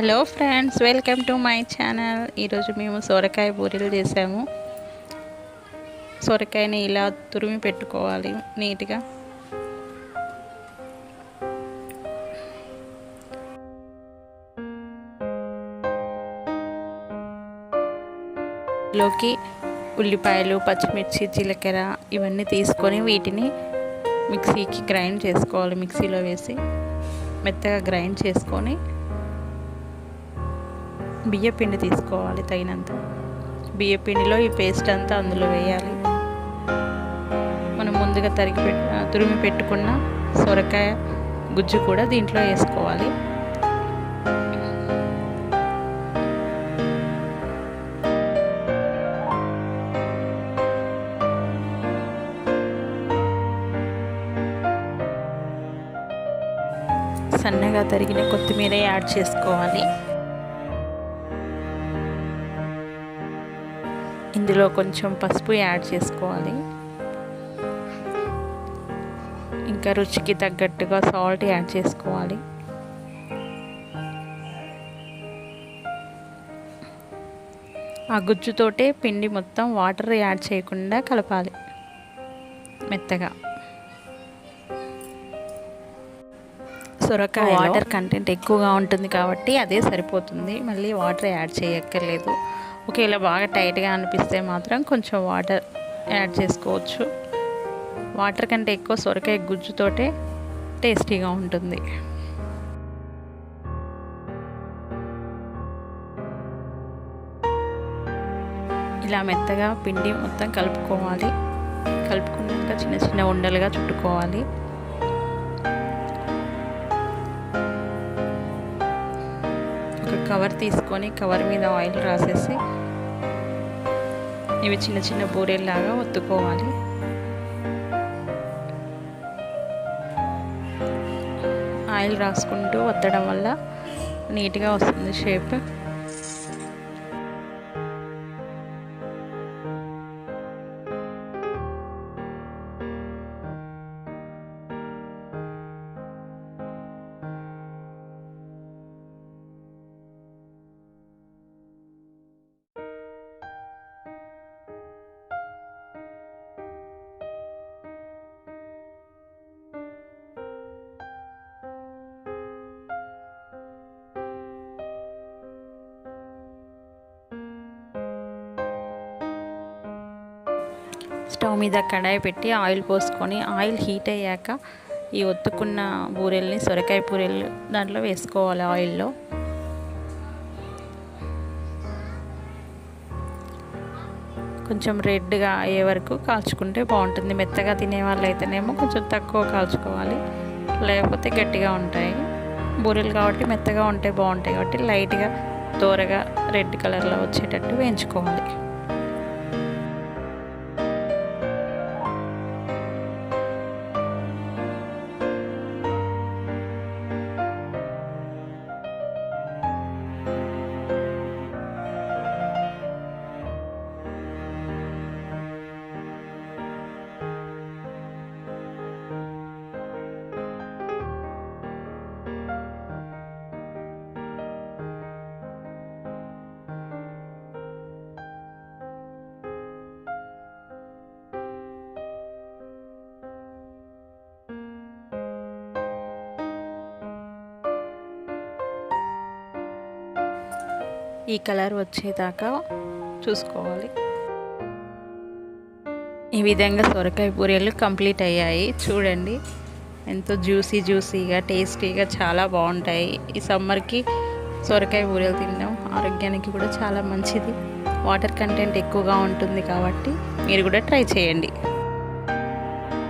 Hello friends, welcome to my channel. ఈరోజు మేము సొరకాయ బూరెలు చేసాము. సొరకాయని ఇలా తురిమి పెట్టుకోవాలి నీట్గా. లోకి ఉల్లిపాయలు, పచ్చిమిర్చి, జీలకర్ర ఇవన్నీ తీసుకొని వీటిని మిక్సీకి గ్రైండ్ చేసుకోవాలి. మిక్సీలో వేసి మెత్తగా గ్రైండ్ చేసుకొని బియ్యపిండి తీసుకోవాలి. తగినంత బియ్యపిండిలో ఈ పేస్ట్ అంతా అందులో వేయాలి. మనం ముందుగా తురిమి పెట్టుకున్న సొరకాయ గుజ్జు కూడా దీంట్లో వేసుకోవాలి. సన్నగా తరిగిన కొత్తిమీర యాడ్ చేసుకోవాలి. ఇందులో కొంచెం పసుపు యాడ్ చేసుకోవాలి. ఇంకా రుచికి తగ్గట్టుగా సాల్ట్ యాడ్ చేసుకోవాలి. ఆ గుజ్జుతోటే పిండి మొత్తం వాటర్ యాడ్ చేయకుండా కలపాలి మెత్తగా. సొరకాయ వాటర్ కంటెంట్ ఎక్కువగా ఉంటుంది కాబట్టి అదే సరిపోతుంది. మళ్ళీ వాటర్ యాడ్ చేయక్కర్లేదు. ఒకవేళ బాగా టైట్గా అనిపిస్తే మాత్రం కొంచెం వాటర్ యాడ్ చేసుకోవచ్చు. వాటర్ కంటే ఎక్కువ సొరకాయ గుజ్జుతోటే టేస్టీగా ఉంటుంది. ఇలా మెత్తగా పిండి మొత్తం కలుపుకోవాలి. కలుపుకున్నాక చిన్న చిన్న ఉండలుగా చుట్టుకోవాలి. ఒక కవర్ తీసుకొని కవర్ మీద ఆయిల్ రాసేసి ఇవి చిన్న చిన్న బూరెల్లాగా ఒత్తుకోవాలి. ఆయిల్ రాసుకుంటూ ఒత్తడం వల్ల నీట్గా వస్తుంది షేప్. స్టవ్ మీద కడాయి పెట్టి ఆయిల్ పోసుకొని ఆయిల్ హీట్ అయ్యాక ఈ ఒత్తుకున్న బూరెల్ని, సొరకాయ బూరెలు దాంట్లో వేసుకోవాలి. ఆయిల్లో కొంచెం రెడ్గా అయ్యే వరకు కాల్చుకుంటే బాగుంటుంది. మెత్తగా తినే వాళ్ళు అయితేనేమో కొంచెం తక్కువ కాల్చుకోవాలి, లేకపోతే గట్టిగా ఉంటాయి. బూరెలు కాబట్టి మెత్తగా ఉంటే బాగుంటాయి కాబట్టి లైట్గా దోరగా రెడ్ కలర్లో వచ్చేటట్టు వేయించుకోవాలి. ఈ కలర్ వచ్చేదాకా చూసుకోవాలి. ఈ విధంగా సొరకాయ బూరెలు కంప్లీట్ అయ్యాయి. చూడండి ఎంతో జ్యూసీగా టేస్టీగా చాలా బాగుంటాయి. ఈ సమ్మర్కి సొరకాయ బూరెలు తినడం ఆరోగ్యానికి కూడా చాలా మంచిది. వాటర్ కంటెంట్ ఎక్కువగా ఉంటుంది కాబట్టి మీరు కూడా ట్రై చేయండి.